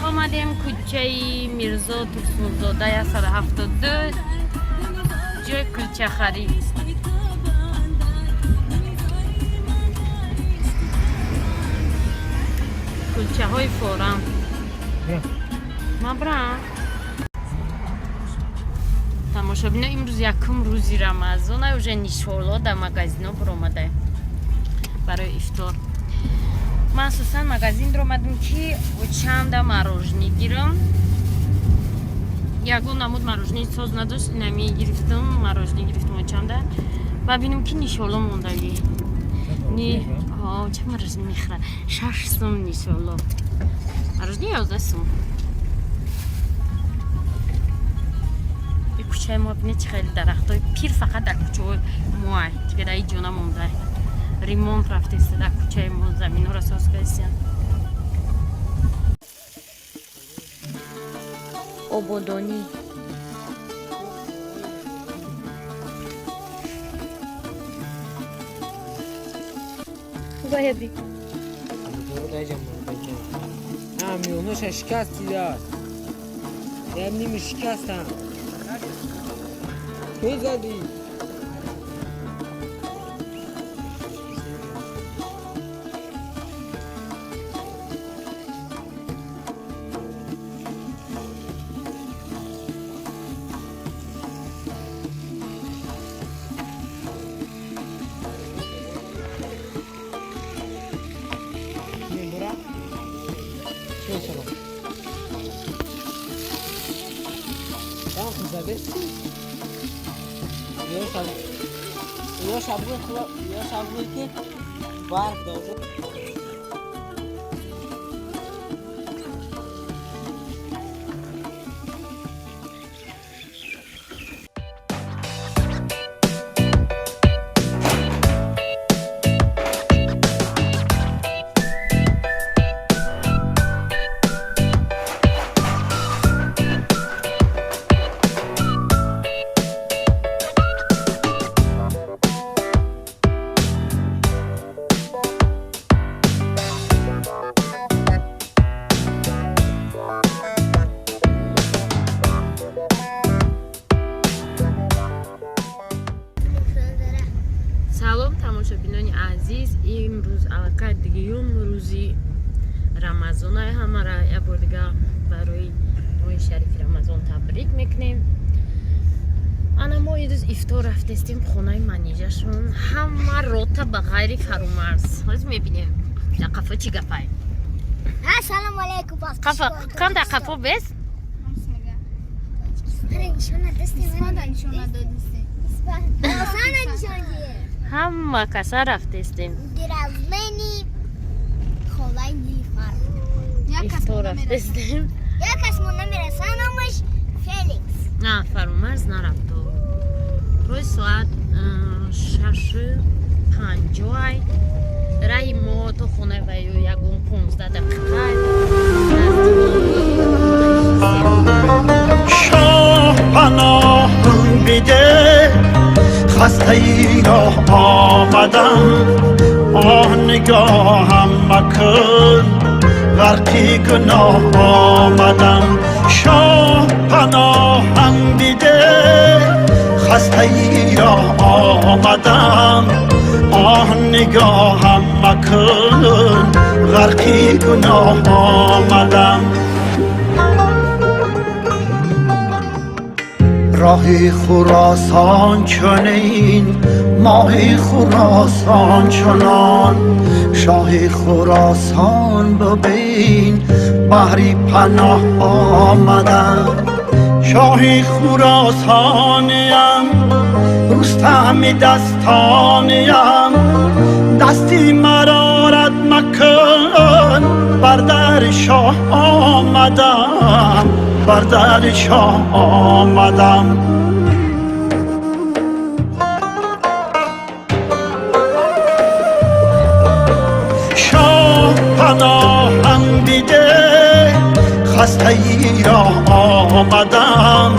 آمدیم کوچه میرزا ترسونزاده 172 جای کلچه خرید. کلچه های فورم ما برم تماشا بینه. امروز یکم روزی رمضانه уже نیشوالا در مگازینا برآمده برای افطار. من اساسا مغازین رو اومدم که چند مروژنی گیرم. یکون نمود مروژنی ساز نداشت، نمی گرفتم مروژنی گرفتم و چند و ببینم که نیشالا موندگی چه مروژنی میخوره 6 سوم نیشالا مروژنی 11 سوم. این کوچه ما بینه چه خیلی درخت های پیر فقط در کوچه های موه که در اینجا نمونده. ریمونت رفته است در کوچه ما، زمین ها را ساز کردن. آبادانی باید بی میونش شکست دیده نمی شکستم توی زدی یا شبوه که برق داره. تماشابینان عزیز، امروز البته دیگه روزی رمضان همه را یه بار دیگه برای ماه شریف رمضان تبریک میکنیم. انا ما یه روز افطار رفتیم خونه منیجرشون، همه روتا به غیر فرامرز. حالا میبینیم در قفا چی گفای. السلام علیکم. قفا کم در قفا بس. همه کسا رفتیم. افطار رفتیم. یک کس مونده میرسه نامش فلیکس. نه فرامرز نرفت. روی ساعت 6:50 رای ما تو خونه و یکون 15 دقیقه شاه پناهم بده خسته ای را آمدم آه نگاهم مکن غرقی گناه آمدم شاه پناهم بده خسته ای را آمدم آه نگاهم مکن غرقی گناه آمدم راهی خراسان چنین ماهی خراسان چنان شاهی خراسان ببین بحری پناه آمدم شاهی خراسانیم رستم دستانیم دستی مرا رد مکن بر در شاه آمدم بر در شاه آمدم شاه پناهم بیده خسته ای را آمدم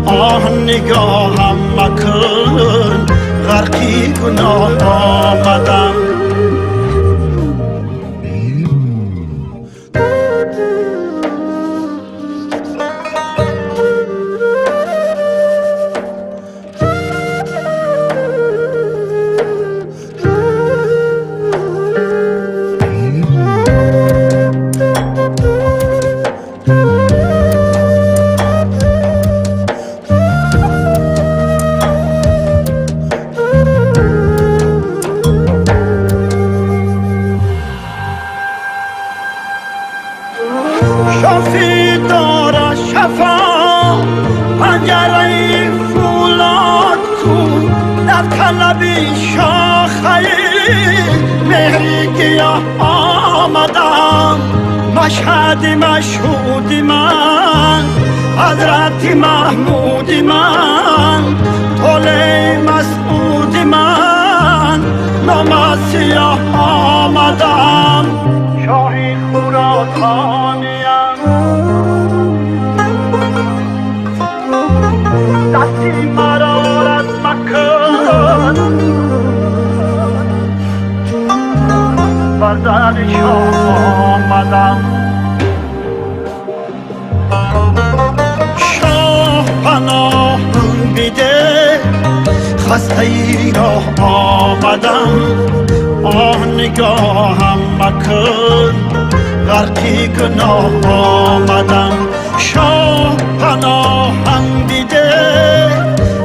آه نگاهم مکن غرقی گناه آمدم شافی داره شفا پنجره فولاد کو در طلبی شاخه مهری گیاه آمدم مشهد مشهود من حضرت محمود من طول مسعود من نام سیاه آمدم شاهی خراسانیم دستی مرا رد مکن بر در شاه آمدم شاه پناهم بیده خسته ای را آمدم آه نگاهم مکن غرقی گناه آمدم شاه پناهم بیده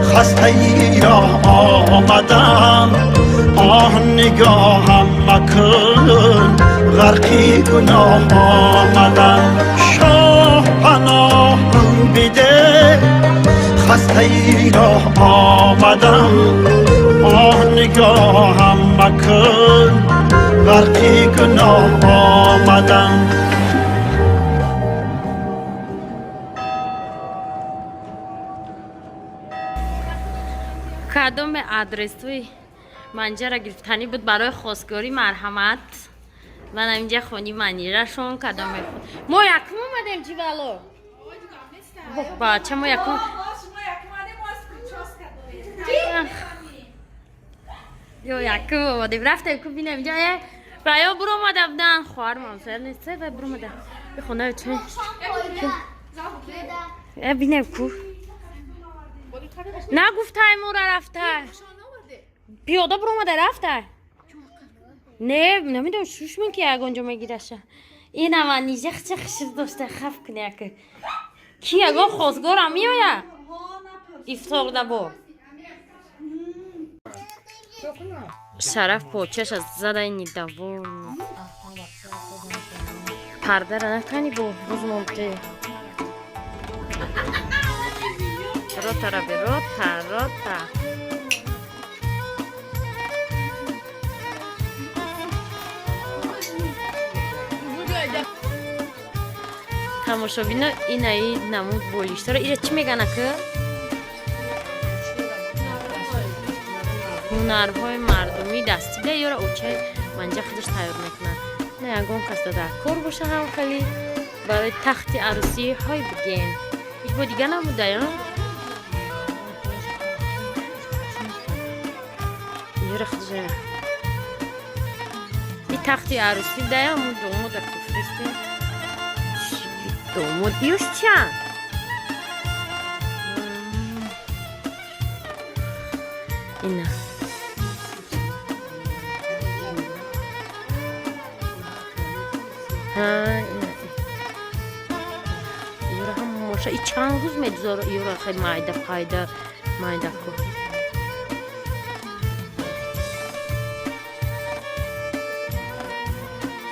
خسته ای را آمدم آه نگاهم مکن غرقی گناه آمدم شاه پناهم بیده خسته ای را آمدم آه نگاهم مکن غرقی گناه آمدم کدام آدرس توی منجر گرفتنی بود برای خواستگاری مرحمت من اینجا خونی منیره شون کدام ما یکم اومدیم چی بلو بچه ما یکم یا یکم اومدیم رفتیم که بینم اینجا بایا برو اومده بودن خواهر مامسر نیسته و برو اومده بخونه چه بینم کو نگفته ایمون را رفته پیاده برو اومده رفته نه نمیدونم شوش من که اگه اونجا میگیرشه این اما نیزه خچه خشر داشته خف کنه که کی اگه خواستگار هم میایه افطار دبا شرف پوچش از زده اینی دوون پرده را نکنی با روز ممته روتا را به روتا تماشا بینا اینایی نمود بولیشتر ایره چی میگنه که؟ هنرهای مردمی دستی ده یا را اوچه منجا خودش تیار میکنن نه اگه اون کس در کار باشه هم خیلی برای تخت عروسی های بگین هیچ با دیگه نموده یا؟ یه خودش این تخت عروسی ده همون دومو در کفرسته دومو دیوش چند؟ اینه یورا هم ماشا ای چند روز می‌گذاره یورا خیلی مایده پایده مایده کو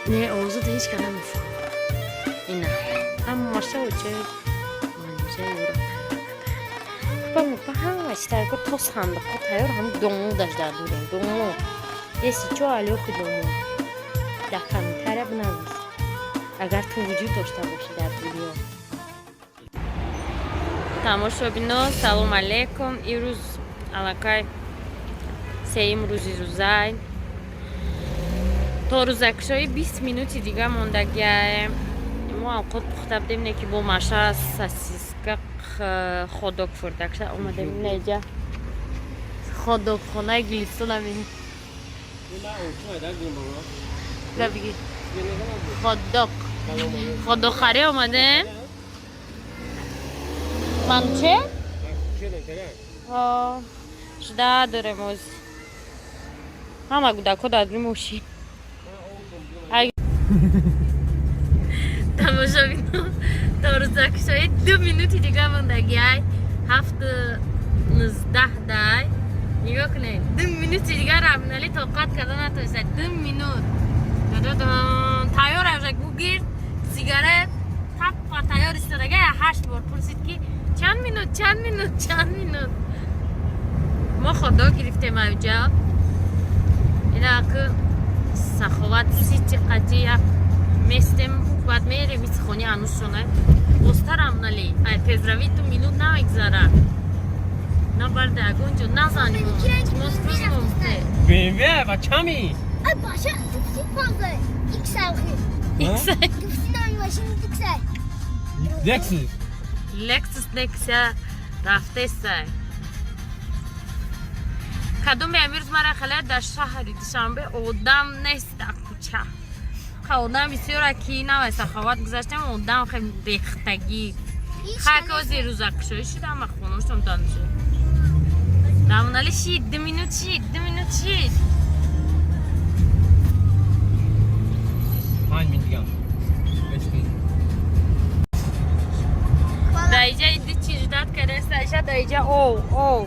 نه اوضاع هیچ کنه میفهم اینا هم ماشا و چه مانجه یورا هم اشتر کو توس خنده کو تایور هم دومو داشت در دوریم دومو یسی چو علیو که دومو در کمیتره بنویس اگر تو وجود داشته باشی در دنیا тамошобино салом алейкум ирӯз аллакай сеюм рӯзи рӯзай то рӯзакушои 20 минути дига мондагиаем мо овқот пухта будем не ки бо маша сосиска ходок фурдакша омадем неҷа ходокхонаи гулистонами габиги ходокхари омадем манче жда дорем оз ҳама гудако дадри мошин тамошобино то рӯзакушои 2 минути дига мондагиай 7:19 дай нигоҳ кунед 2 минути дига равнали тоқат карда натонистад 2 минут тайёр авжак бугирд сигарет таппа тайёр истодага 8 бор пурсид ки чанд минут мо ходо гирифтем авҷа инак саховат сити қадия местем баъд мерем исхони анусшона остарам нали ай тезрави 2 минут намегзара набардаг онҷо назаним мосфусмомте бемве ва чами Ay başa tüpsü fazla. İksel. Tüpsü nami başını tüksel. Lexus лекса рафтесай кадоме амирӯз мара халад дар шаҳри душанбе одам нест дар кӯча одам бисёр ки навай саховат гузаштем одам хеле рехтагӣ хаки рӯзакушоӣ шуда ама хонашон даншо намунали шид 2 минут шид дайҷа иди чи ждат каресташа дайҷа о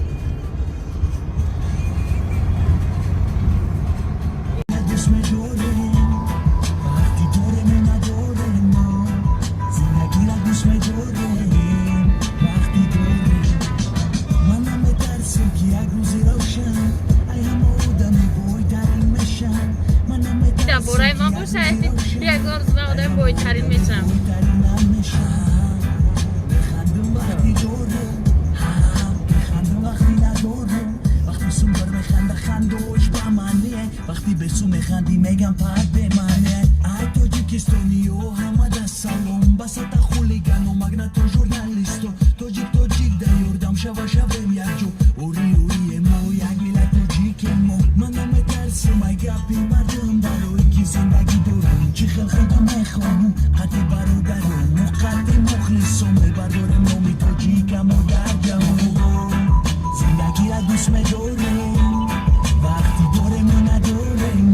бораи ман бошад ягор зуна одам бойтарин мешам وقتی به سو میخندی میگم پاک به منه ای توجیکستانی و همه در سالون بسط خولیگن و مگنتو ژورنالیستو توجیک دیوردم شوا شویم یک جو اوری مو یک میلت توجیک مو منم ترسم ای گپی مردم برای کی زندگی دارم چی خلقم میخوام قطع برادرم و قطع مخلصم بردارم نومی توجیکم و در جمع زندگی را دوست میدارم وقتی دارم و ندارم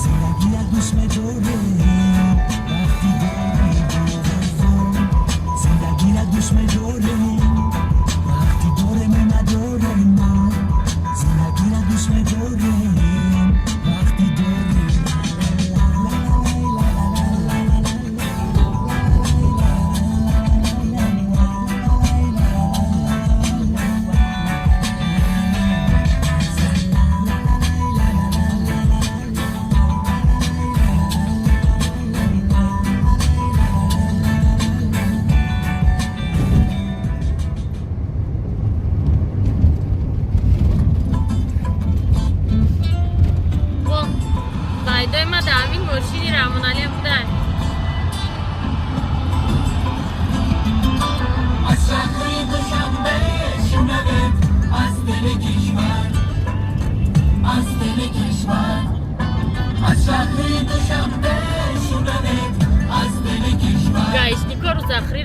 زندگی را دوست میدارم وقتی دارم زندگی را دوست میدارم وقتی دارم و ندارم زندگی را دوست میدارم وقتی دارم гаишникор рӯзахри